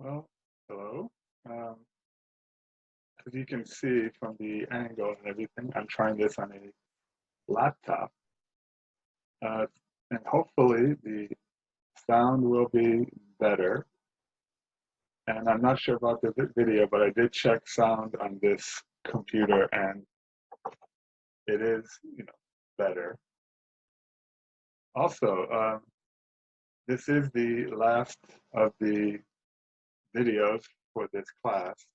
Well, hello. Um, as you can see from the angle and everything, I'm trying this on a laptop, uh, and hopefully the sound will be better. And I'm not sure about the video, but I did check sound on this computer, and it is, better. Also, this is the last of the videos for this class,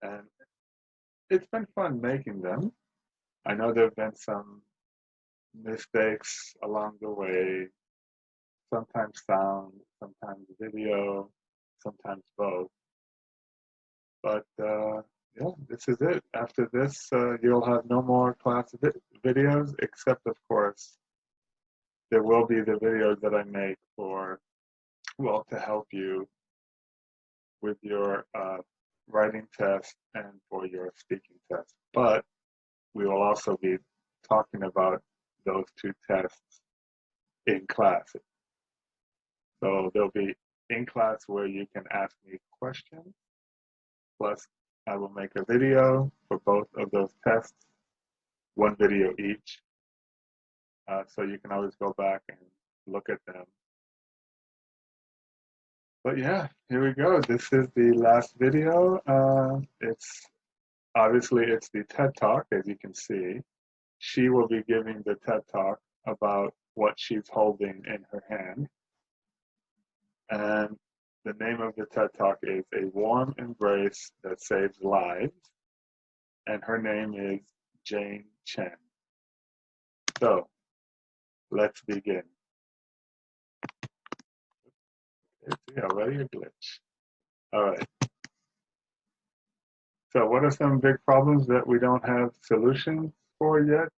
and it's been fun making them. I know there have been some mistakes along the way, sometimes sound, sometimes video, sometimes both. But yeah, this is it. After this, you'll have no more class videos, except, of course, there will be the videos that I make for, well, to help you with your writing test and for your speaking test. But we will also be talking about those two tests in class. So there'll be in class where you can ask me questions, plus I will make a video for both of those tests, one video each. So you can always go back and look at them. But yeah, here we go. This is the last video. It's the TED Talk, as you can see. She will be giving the TED Talk about what she's holding in her hand. And the name of the TED Talk is A Warm Embrace That Saves Lives. And her name is Jane Chen. So let's begin. See, already a glitch. All right. So what are some big problems that we don't have solutions for yet?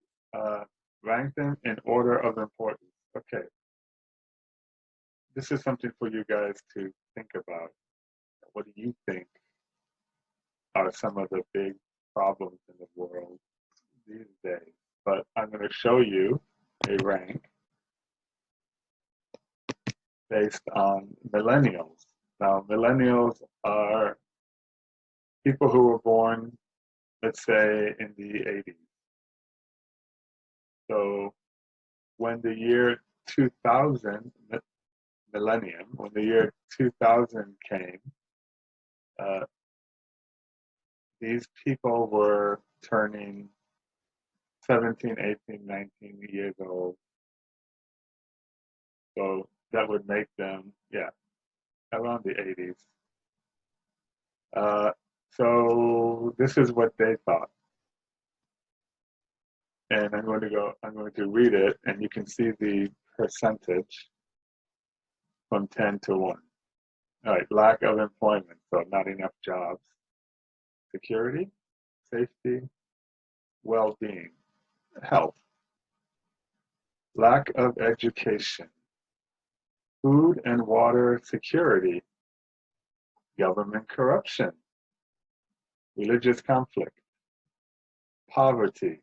Rank them in order of importance. Okay. This is something for you guys to think about. What do you think are some of the big problems in the world these days? But I'm going to show you a rank based on millennials. Now, millennials are people who were born, let's say, in the 80s. So when the year 2000, millennium, when the year 2000 came, uh, these people were turning 17, 18, 19 years old. So that would make them, yeah, around the 80s. So this is what they thought. And I'm going to read it, and you can see the percentage from 10 to 1. All right, lack of employment, so not enough jobs. Security, safety, well-being, health. Lack of education, food and water security, government corruption, religious conflict, poverty,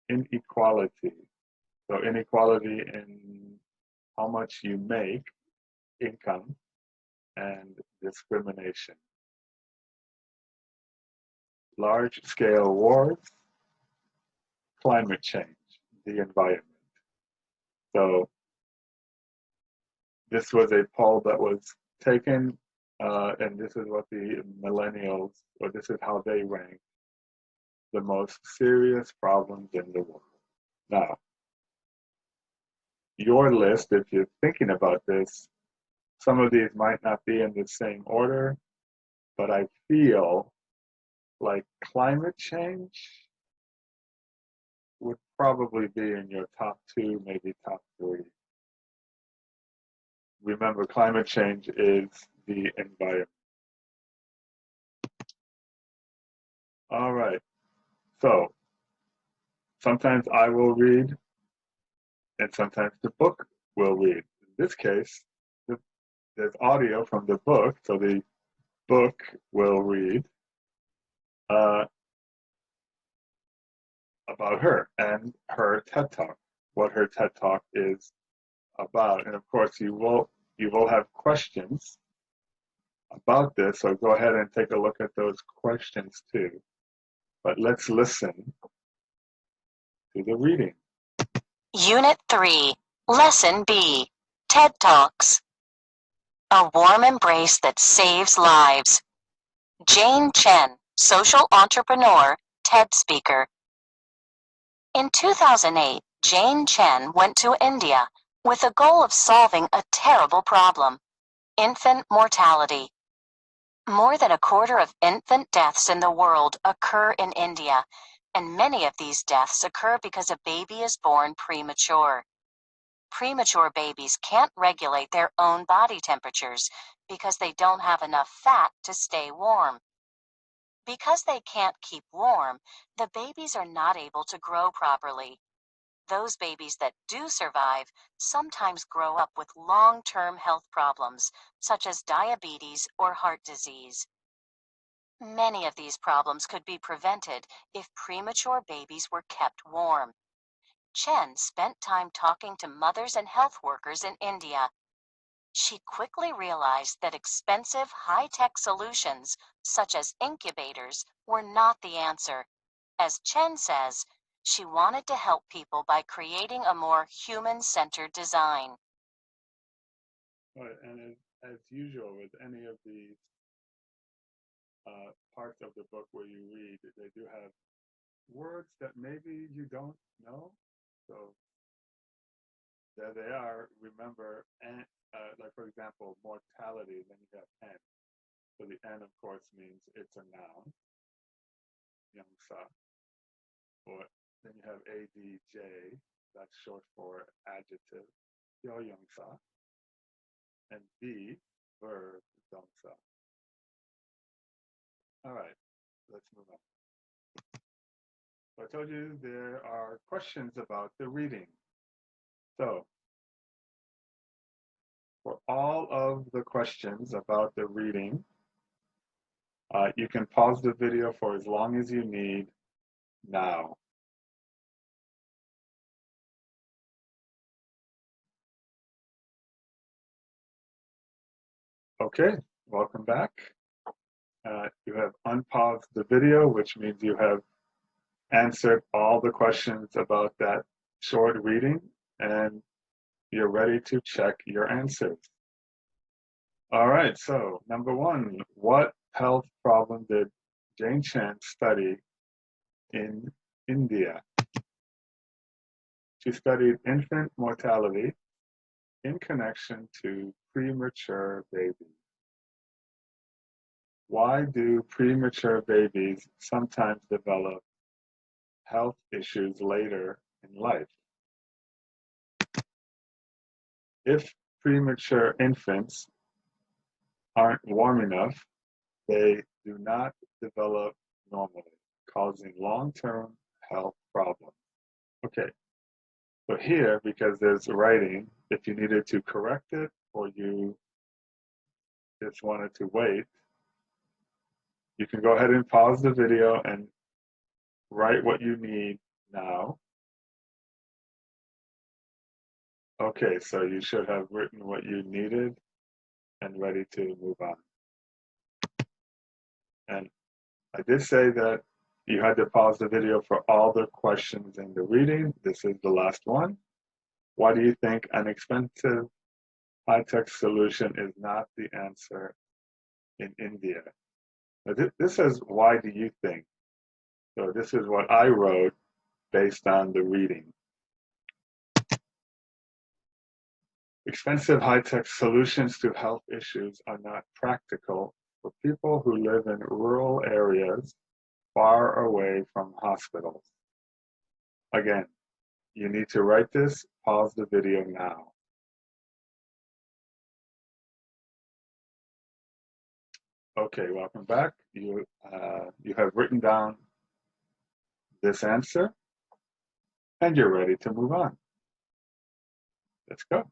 inequality. So inequality in how much you make, income, and discrimination. Large-scale wars, climate change, the environment. So this was a poll that was taken, and this is what the millennials, or this is how they rank the most serious problems in the world. Now, your list, if you're thinking about this, some of these might not be in the same order, but I feel like climate change would probably be in your top 2, maybe top 3. Remember, climate change is the environment. All right. So sometimes I will read, and sometimes the book will read. In this case, there's audio from the book, so the book will read about her and her TED Talk, what her TED Talk is about. And of course, you will you will have questions about this, so go ahead and take a look at those questions too. But let's listen to the reading. Unit 3, Lesson B, TED Talks. A warm embrace that saves lives. Jane Chen, social entrepreneur, TED speaker. In 2008, Jane Chen went to India with the goal of solving a terrible problem: infant mortality. More than a quarter of infant deaths in the world occur in India, and many of these deaths occur because a baby is born premature. Premature babies can't regulate their own body temperatures because they don't have enough fat to stay warm. Because they can't keep warm, the babies are not able to grow properly. Those babies that do survive sometimes grow up with long-term health problems, such as diabetes or heart disease. Many of these problems could be prevented if premature babies were kept warm. Chen spent time talking to mothers and health workers in India. She quickly realized that expensive, high-tech solutions, such as incubators, were not the answer. As Chen says, she wanted to help people by creating a more human-centered design. Right, and as usual with any of these parts of the book where you read, they do have words that maybe you don't know. So there they are. Remember, and like for example, mortality. Then you have N. So the N, of course, means it's a noun. Yeongsa. Or then you have ADJ. That's short for adjective. Yeongsa. And B, verb, dongsa. All right, let's move on. So I told you there are questions about the reading. So for all of the questions about the reading, you can pause the video for as long as you need now. Okay, welcome back. You have unpaused the video, which means you have answered all the questions about that short reading, and you're ready to check your answers. All right, so number one, what health problem did Jane Chen study in India? She studied infant mortality in connection to premature babies. Why do premature babies sometimes develop health issues later in life? If premature infants aren't warm enough, they do not develop normally, causing long-term health problems. Okay, so here, because there's writing, if you needed to correct it or you just wanted to wait, you can go ahead and pause the video and write what you need now. Okay, so you should have written what you needed and ready to move on. And I did say that you had to pause the video for all the questions in the reading. This is the last one. Why do you think an expensive high-tech solution is not the answer in India? Now, this says, why do you think? So this is what I wrote based on the reading. Expensive high-tech solutions to health issues are not practical for people who live in rural areas far away from hospitals. Again, you need to write this, pause the video now. Okay, welcome back. You have written down this answer and you're ready to move on. Let's go.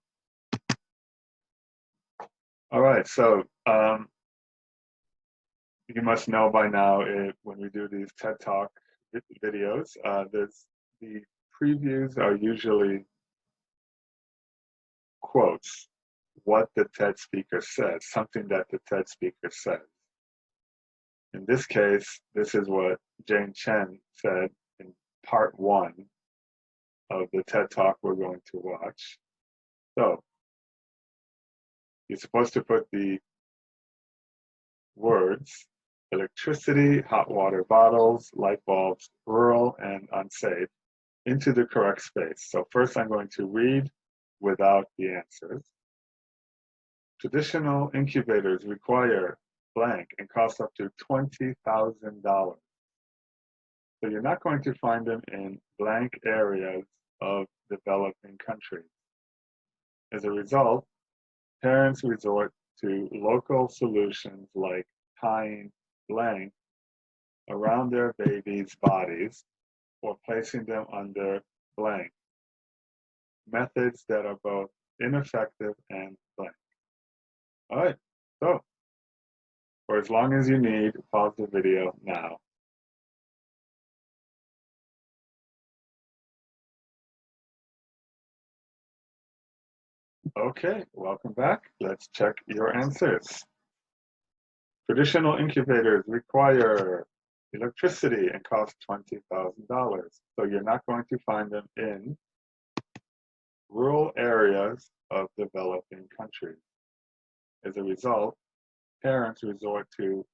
All right, so you must know by now when we do these TED Talk videos, the previews are usually quotes what the TED speaker says, something that the TED speaker says. In this case, this is what Jane Chen said in part 1 of the TED Talk we're going to watch. So, you're supposed to put the words electricity, hot water bottles, light bulbs, rural, and unsafe into the correct space. So first I'm going to read without the answers. Traditional incubators require blank and cost up to $20,000. So you're not going to find them in blank areas of developing countries. As a result, parents resort to local solutions like tying blank around their babies' bodies or placing them under blank. Methods that are both ineffective and blank. All right, so for as long as you need, pause the video now. Okay, welcome back. Let's check your answers. Traditional incubators require electricity and cost $20,000. So you're not going to find them in rural areas of developing countries. As a result, parents resort to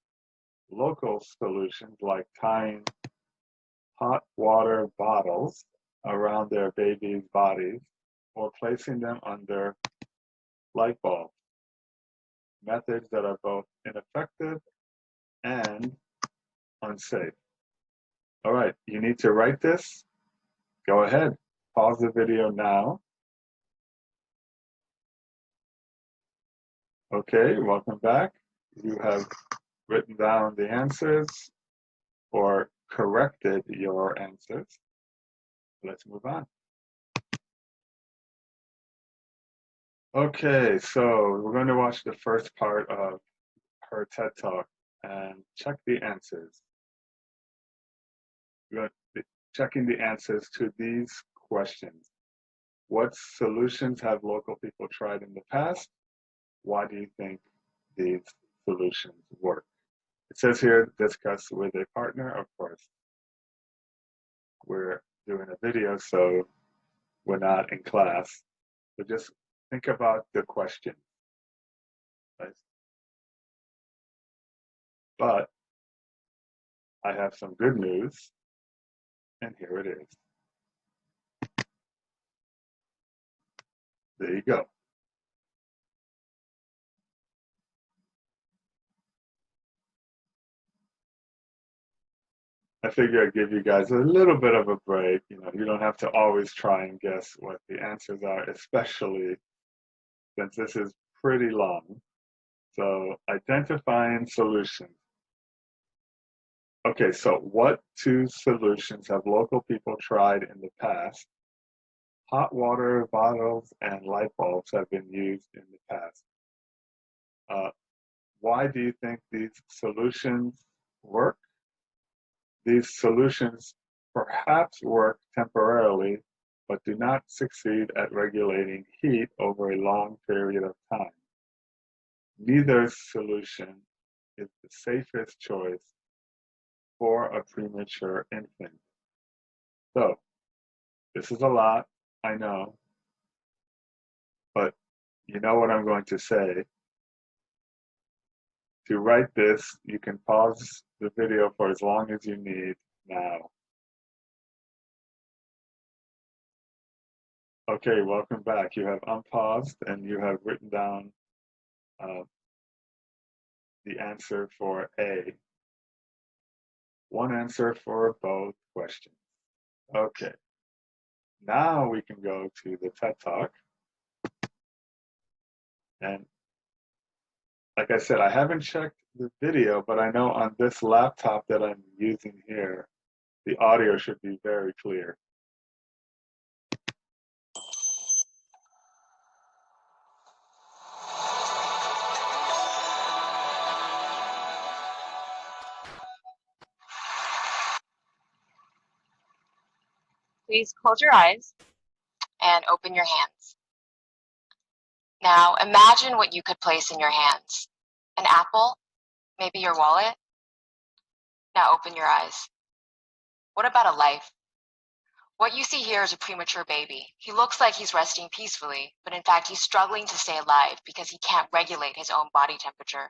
local solutions like tying hot water bottles around their babies' bodies or placing them under light bulbs. Methods that are both ineffective and unsafe. All right, you need to write this. Go ahead, pause the video now. Okay, welcome back. You have written down the answers or corrected your answers. Let's move on. Okay, so we're going to watch the first part of her TED Talk and check the answers. We're going to be checking the answers to these questions. What solutions have local people tried in the past? Why do you think these solutions work? It says here, discuss with a partner, of course. We're doing a video, so we're not in class. So just think about the question. Right? But I have some good news, and here it is. There you go. I figure I'd give you guys a little bit of a break. You know, you don't have to always try and guess what the answers are, especially since this is pretty long. So identifying solutions. Okay, so what two solutions have local people tried in the past? Hot water bottles and light bulbs have been used in the past. Why do you think these solutions work? These solutions perhaps work temporarily, but do not succeed at regulating heat over a long period of time. Neither solution is the safest choice for a premature infant. So, this is a lot, I know, but you know what I'm going to say. To write this, you can pause the video for as long as you need now. Okay, welcome back. You have unpaused and you have written down the answer for A. One answer for both questions. Okay, now we can go to the TED Talk. And like I said, I haven't checked the video, but I know on this laptop that I'm using here, the audio should be very clear. Please close your eyes and open your hands. Now imagine what you could place in your hands. An apple? Maybe your wallet? Now open your eyes. What about a life? What you see here is a premature baby. He looks like he's resting peacefully, but in fact he's struggling to stay alive because he can't regulate his own body temperature.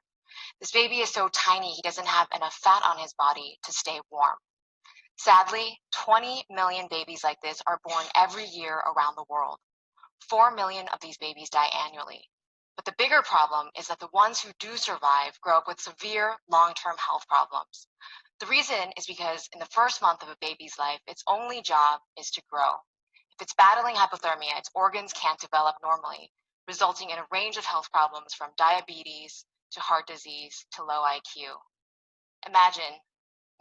This baby is so tiny he doesn't have enough fat on his body to stay warm. Sadly, 20 million babies like this are born every year around the world. 4 million of these babies die annually. But the bigger problem is that the ones who do survive grow up with severe long-term health problems. The reason is because in the first month of a baby's life, its only job is to grow. If it's battling hypothermia, its organs can't develop normally, resulting in a range of health problems from diabetes to heart disease to low IQ. Imagine,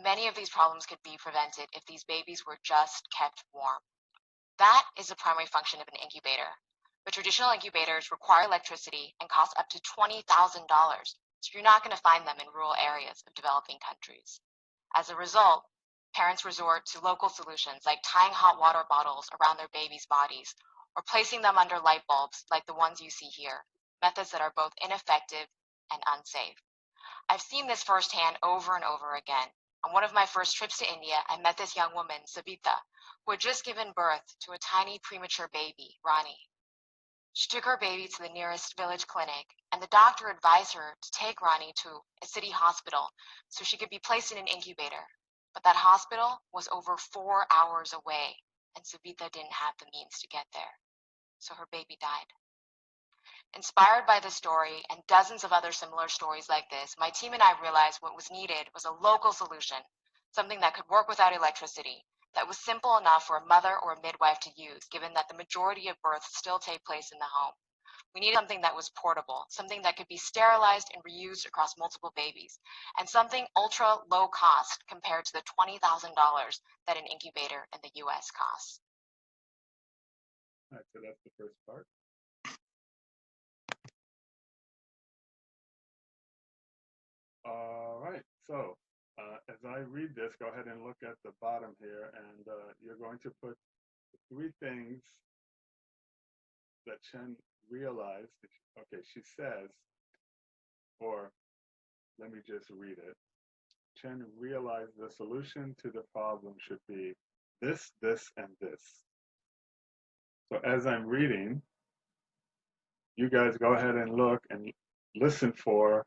many of these problems could be prevented if these babies were just kept warm. That is the primary function of an incubator. But traditional incubators require electricity and cost up to $20,000, so you're not going to find them in rural areas of developing countries. As a result, parents resort to local solutions like tying hot water bottles around their babies' bodies or placing them under light bulbs like the ones you see here, methods that are both ineffective and unsafe. I've seen this firsthand over and over again. On one of my first trips to India, I met this young woman, Savita, who had just given birth to a tiny premature baby, Rani. She took her baby to the nearest village clinic, and the doctor advised her to take Rani to a city hospital so she could be placed in an incubator. But that hospital was over 4 hours away, and Savita didn't have the means to get there. So her baby died. Inspired by this story and dozens of other similar stories like this, my team and I realized what was needed was a local solution, something that could work without electricity, that was simple enough for a mother or a midwife to use, given that the majority of births still take place in the home. We needed something that was portable, something that could be sterilized and reused across multiple babies, and something ultra low cost compared to the $20,000 that an incubator in the US costs. All right, so that's the first part. All right, so as I read this, go ahead and look at the bottom here, and you're going to put three things that Chen realized. Okay, she says, or let me just read it. Chen realized the solution to the problem should be this, this, and this. So as I'm reading, you guys go ahead and look and listen for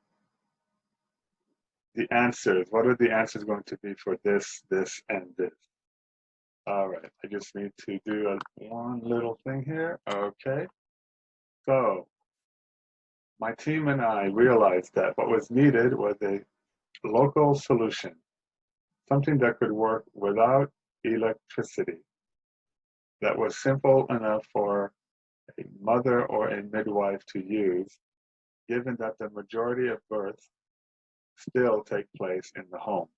the answers. What are the answers going to be for this, this, and this? All right, I just need to do one little thing here. Okay, so my team and I realized that what was needed was a local solution, something that could work without electricity, that was simple enough for a mother or a midwife to use, given that the majority of births still take place in the home.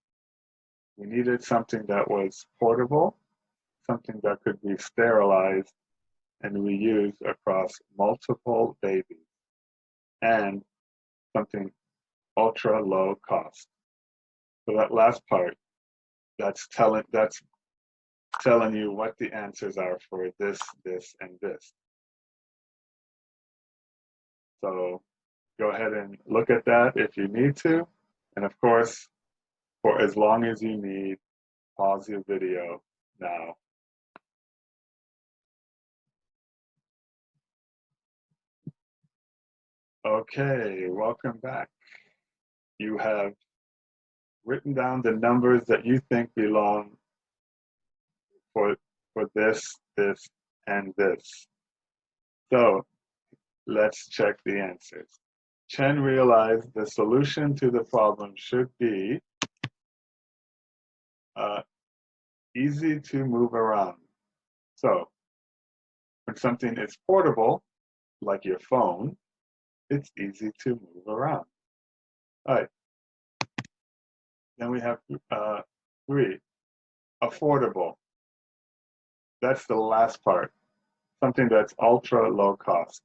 We needed something that was portable, something that could be sterilized and reused across multiple babies, and something ultra low cost. So that last part, that's telling you what the answers are for this, this, and this. So go ahead and look at that if you need to. And of course, for as long as you need, pause your video now. Okay, welcome back. You have written down the numbers that you think belong for this, this, and this. So let's check the answers. Chen realized the solution to the problem should be easy to move around. So when something is portable, like your phone, it's easy to move around. All right. Then we have 3, affordable. That's the last part. Something that's ultra low cost.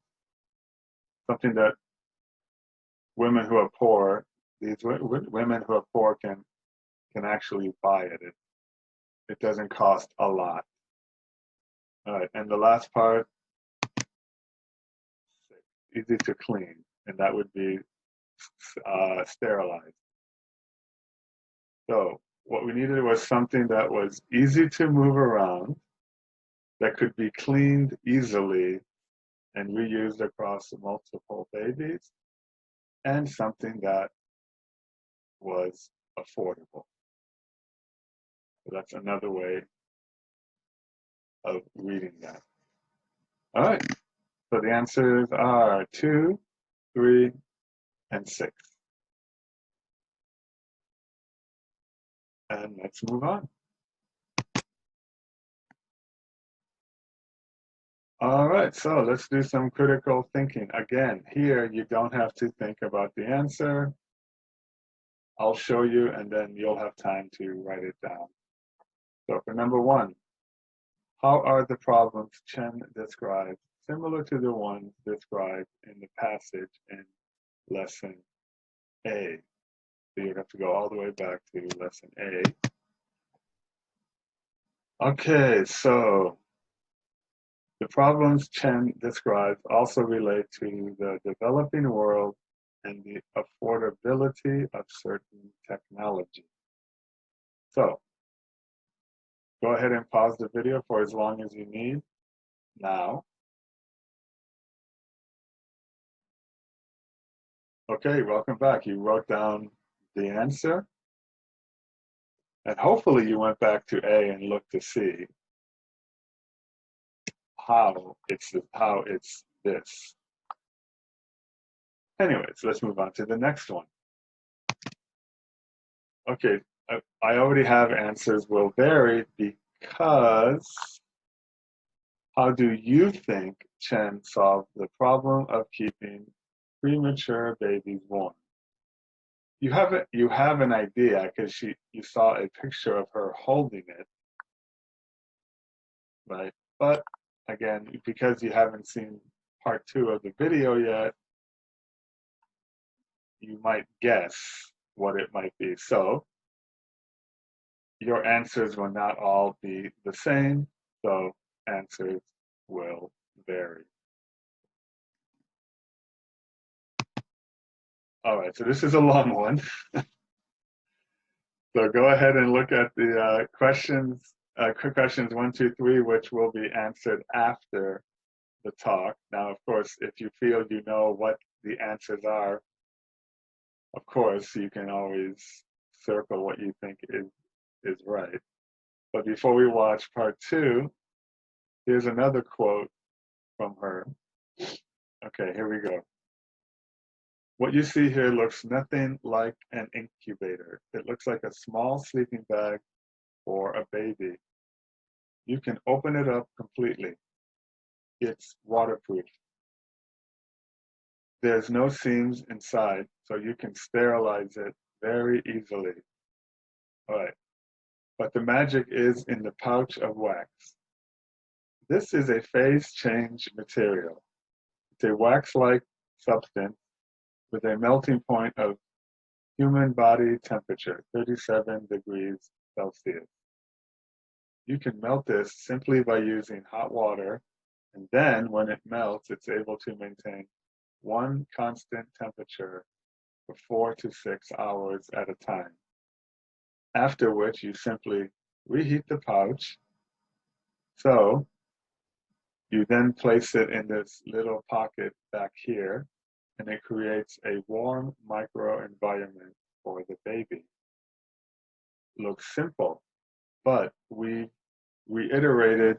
Something that women who are poor, these women who are poor can actually buy it. It doesn't cost a lot. All right, and the last part, 6, easy to clean, and that would be sterilized. So what we needed was something that was easy to move around, that could be cleaned easily and reused across multiple babies, and something that was affordable. So that's another way of reading that. All right, so the answers are 2, 3, and 6. And let's move on. All right, so let's do some critical thinking. Again, here you don't have to think about the answer. I'll show you, and then you'll have time to write it down. So for number 1, how are the problems Chen described similar to the ones described in the passage in lesson A? So you have to go all the way back to lesson A. Okay, so the problems Chen describes also relate to the developing world and the affordability of certain technology. So go ahead and pause the video for as long as you need now. Okay, welcome back. You wrote down the answer, and hopefully you went back to A and looked to see how it's this. Anyways, let's move on to the next one. Okay, I already have answers will vary because how do you think Chen solved the problem of keeping premature babies warm? You have an idea because you saw a picture of her holding it, right? But again, because you haven't seen part 2 of the video yet, you might guess what it might be. So your answers will not all be the same, so answers will vary. All right, so this is a long one. So go ahead and look at the questions 1, 2, 3, which will be answered after the talk. Now, of course, if you feel you know what the answers are, of course, you can always circle what you think is right. But before we watch part 2, here's another quote from her. Okay, here we go. What you see here looks nothing like an incubator. It looks like a small sleeping bag for a baby. You can open it up completely. It's waterproof. There's no seams inside, so you can sterilize it very easily. All right, but the magic is in the pouch of wax. This is a phase change material. It's a wax-like substance with a melting point of human body temperature, 37 degrees Celsius. You can melt this simply by using hot water, and then when it melts, it's able to maintain one constant temperature for 4 to 6 hours at a time. After which you simply reheat the pouch. So you then place it in this little pocket back here, and it creates a warm microenvironment for the baby. Looks simple, but we reiterated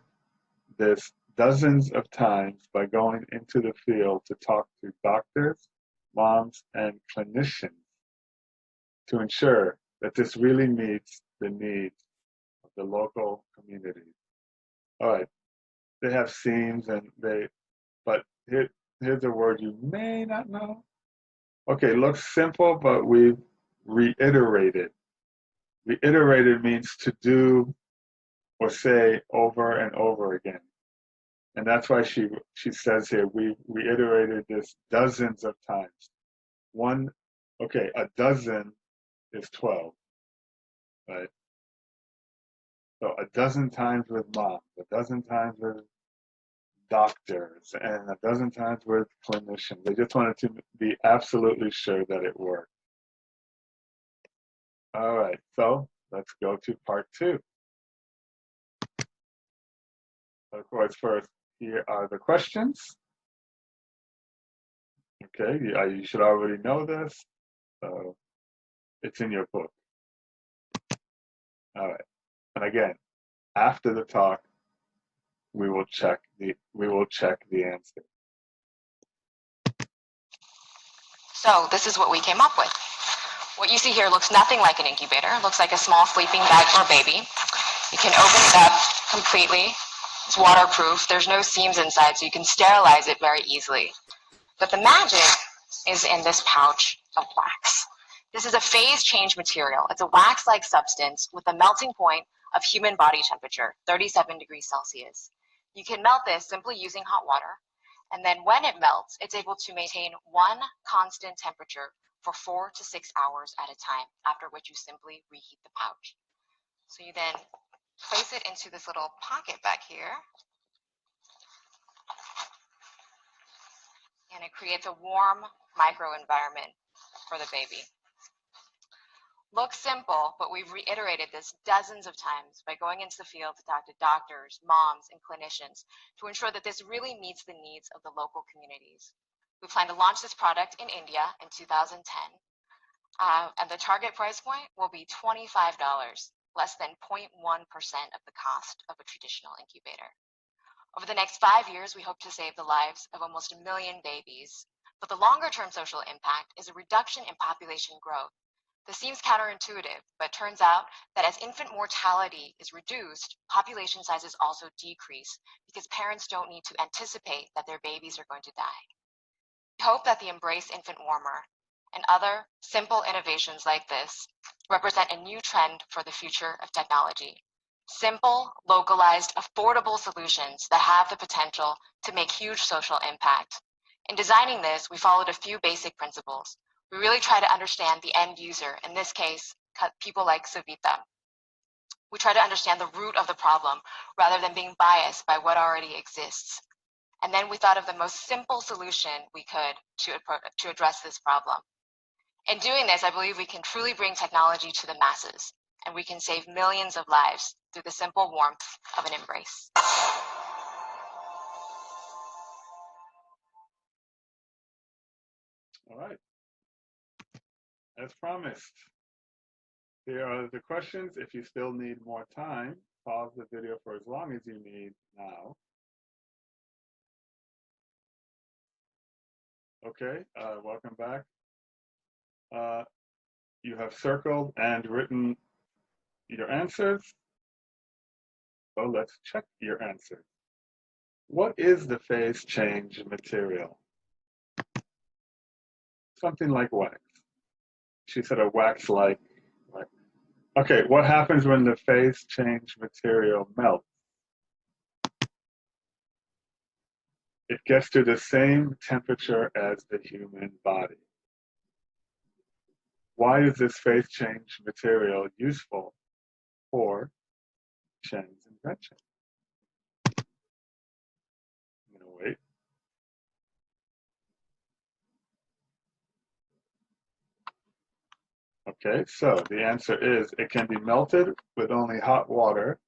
this dozens of times by going into the field to talk to doctors, moms, and clinicians to ensure that this really meets the needs of the local community. All right, they have seams but here's a word you may not know. Okay, looks simple, but we've reiterated. Reiterated means to do or say over and over again. And that's why she says here, we reiterated this dozens of times. A dozen is 12, right? So a dozen times with mom, a dozen times with doctors and a dozen times with clinicians. They just wanted to be absolutely sure that it worked. All right, so let's go to part 2. Of course, first, here are the questions. Okay, you should already know this, so it's in your book. All right, and again, after the talk, we will check the answer. So this is what we came up with. What you see here looks nothing like an incubator. It looks like a small sleeping bag for a baby. You can open it up completely. It's waterproof. There's no seams inside, so you can sterilize it very easily. But the magic is in this pouch of wax. This is a phase change material. It's a wax-like substance with a melting point of human body temperature, 37 degrees Celsius. You can melt this simply using hot water, and then when it melts, it's able to maintain one constant temperature for 4 to 6 hours at a time, after which you simply reheat the pouch. So you then place it into this little pocket back here, and it creates a warm microenvironment for the baby. Looks simple, but we've reiterated this dozens of times by going into the field to talk to doctors, moms, and clinicians to ensure that this really meets the needs of the local communities. We plan to launch this product in India in 2010, and the target price point will be $25, less than 0.1% of the cost of a traditional incubator. Over the next 5 years, we hope to save the lives of almost 1 million babies, but the longer-term social impact is a reduction in population growth. This seems counterintuitive, but turns out that as infant mortality is reduced, population sizes also decrease because parents don't need to anticipate that their babies are going to die. We hope that the Embrace Infant Warmer and other simple innovations like this represent a new trend for the future of technology. Simple, localized, affordable solutions that have the potential to make huge social impact. In designing this, we followed a few basic principles. We really try to understand the end user, in this case, people like Savita. We try to understand the root of the problem rather than being biased by what already exists. And then we thought of the most simple solution we could to address this problem. In doing this, I believe we can truly bring technology to the masses, and we can save millions of lives through the simple warmth of an embrace. All right. As promised, here are the questions. If you still need more time, pause the video for as long as you need now. Okay, welcome back. You have circled and written your answers. So let's check your answers. What is the phase change material? Something like wax. She said a wax-like. Okay, what happens when the phase change material melts? It gets to the same temperature as the human body. Why is this phase change material useful for Chen's invention? I'm going to wait. Okay, so the answer is it can be melted with only hot water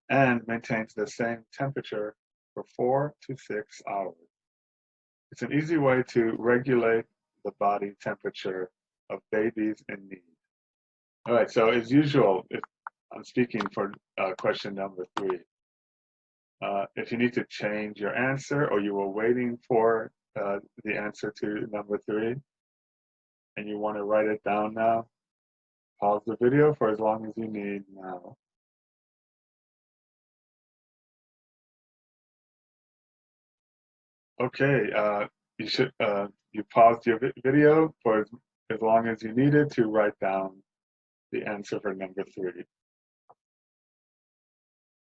and maintains the same temperature for 4 to 6 hours. It's an easy way to regulate the body temperature of babies in need. All right, so as usual, if I'm speaking for question number 3. If you need to change your answer or you were waiting for the answer to number 3 and you want to write it down now, pause the video for as long as you need now. Okay, you paused your video for as long as you needed to write down the answer for number 3.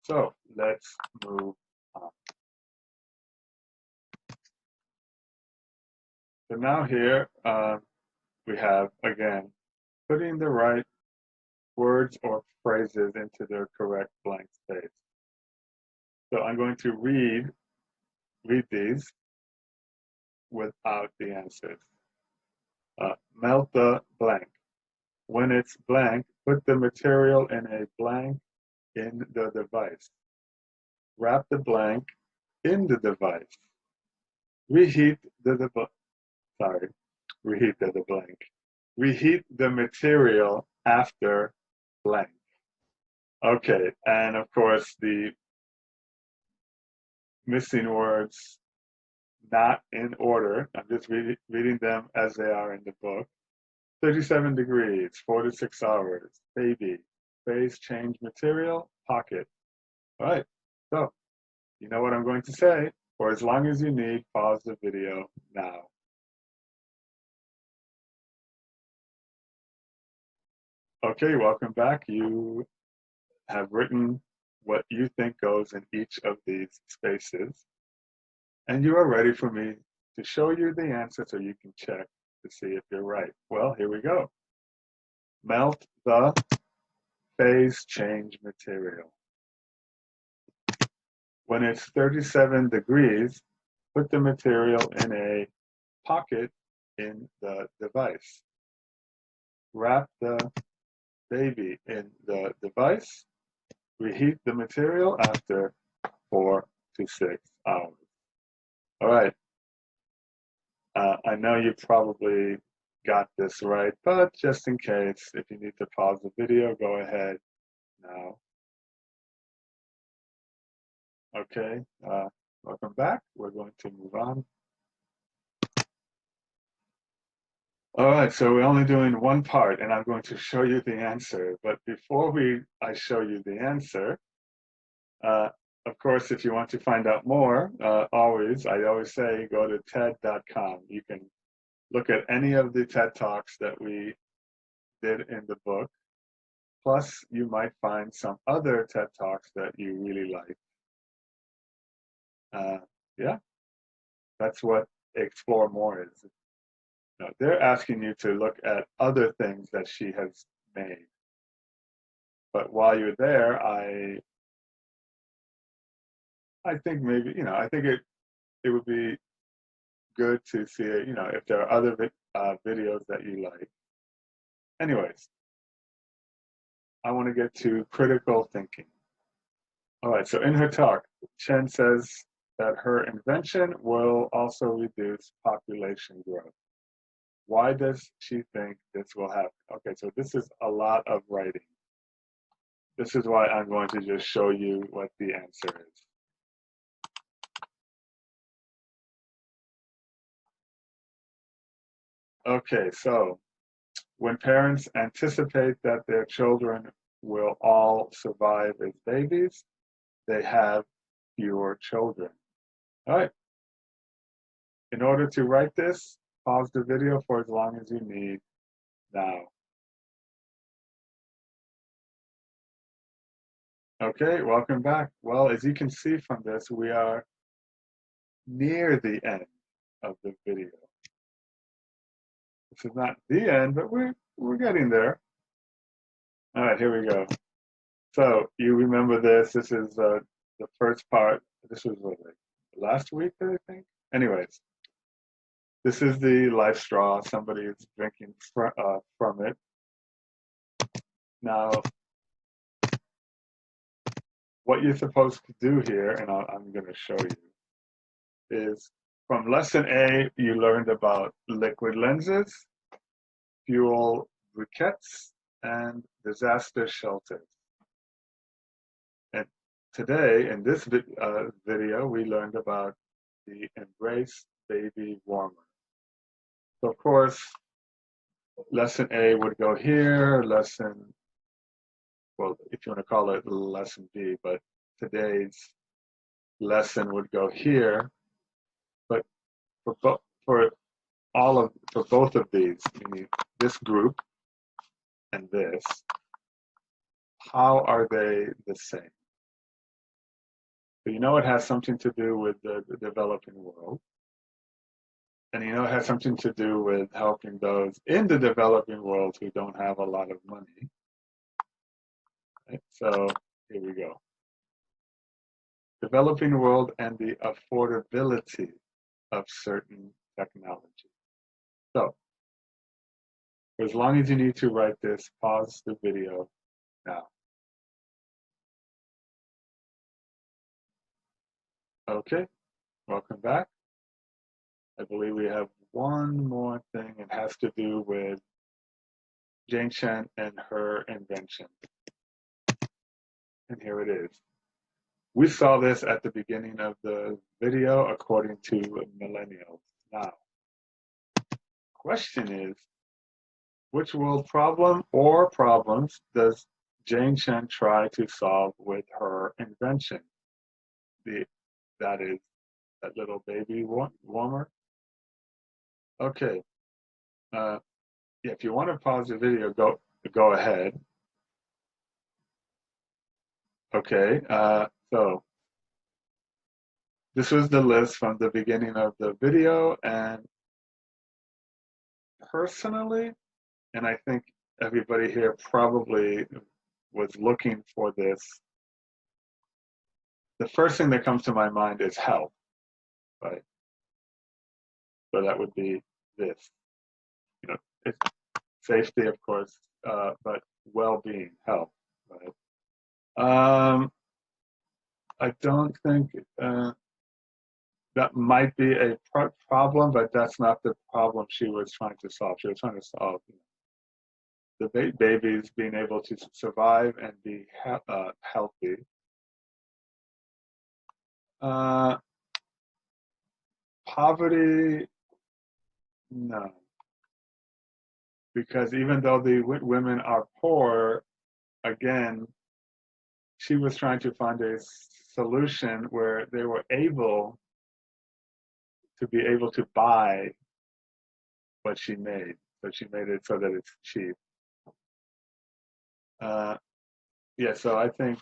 So let's move on. So now here we have, again, putting the right words or phrases into their correct blank space. So I'm going to read read these without the answers. Melt the blank. When it's blank, put the material in a blank in the device. Wrap the blank in the device. Reheat the sorry, reheat the blank. Reheat the material after blank. Okay, and of course the missing words not in order. I'm just reading them as they are in the book. 37 degrees, 4 to 6 hours, baby, phase change material, pocket. All right, so you know what I'm going to say. For as long as you need, pause the video now. Okay, welcome back. You have written what you think goes in each of these spaces, and you are ready for me to show you the answer so you can check to see if you're right. Well, here we go. Melt the phase change material. When it's 37 degrees, put the material in a pocket in the device. Wrap the baby in the device. Reheat the material after 4 to 6 hours. All right. I know you probably got this right, but just in case, if you need to pause the video, go ahead now. Okay, welcome back. We're going to move on. All right, so we're only doing one part, and I'm going to show you the answer. But before I show you the answer, of course, if you want to find out more, I always say go to TED.com. You can look at any of the TED Talks that we did in the book. Plus, you might find some other TED Talks that you really like. Yeah, that's what Explore More is. No, they're asking you to look at other things that she has made. But while you're there, I think maybe, I think it would be good to see, if there are other videos that you like. Anyways, I want to get to critical thinking. All right, so in her talk, Chen says that her invention will also reduce population growth. Why does she think this will happen? Okay, so this is a lot of writing. This is why I'm going to just show you what the answer is. Okay, so when parents anticipate that their children will all survive as babies, they have fewer children. All right. In order to write this, pause the video for as long as you need now. Okay, welcome back. Well, as you can see from this, we are near the end of the video. This is not the end, but we're getting there. All right, here we go. So you remember this. This is the first part. This was what, like last week, I think? Anyways, this is the life straw. Somebody is drinking from it. Now, what you're supposed to do here, and I'm going to show you, is from lesson A, you learned about liquid lenses, fuel briquettes, and disaster shelters. And today, in this video, we learned about the Embrace Baby Warmer. So of course, lesson A would go here, well, if you want to call it lesson B, but today's lesson would go here. But for both of these, meaning this group and this, how are they the same? So it has something to do with the developing world. And it has something to do with helping those in the developing world who don't have a lot of money. Right? So here we go. developing world and the affordability of certain technology. So, for as long as you need to write this, pause the video now. Okay, welcome back. I believe we have one more thing. It has to do with Gyeongsan and her invention. And here it is. We saw this at the beginning of the video according to Millennials. Now, question is, which world problem or problems does Gyeongsan try to solve with her invention? That is that little baby warmer. Okay. Yeah, if you want to pause the video, go ahead. Okay. So this was the list from the beginning of the video, and personally, and I think everybody here probably was looking for this. The first thing that comes to my mind is health, right? So that would be this. You know, it's safety, of course, but well-being, health, right? I don't think that might be a problem, but that's not the problem she was trying to solve. She was trying to solve the babies being able to survive and be healthy. Poverty, no. Because even though the women are poor, again, she was trying to find a solution where they were able to be able to buy what she made. So she made it so that it's cheap. Yeah, so I think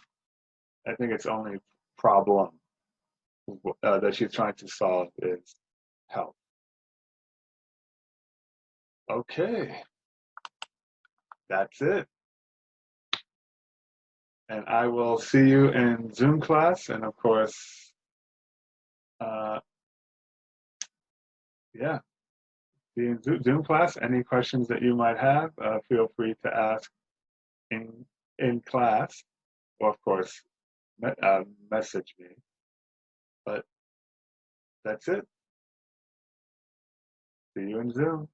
its only problem that she's trying to solve is health. Okay, that's it. And I will see you in Zoom class, and of course, yeah, see you in Zoom class. Any questions that you might have, feel free to ask in class, or of course, message me. But that's it. See you in Zoom.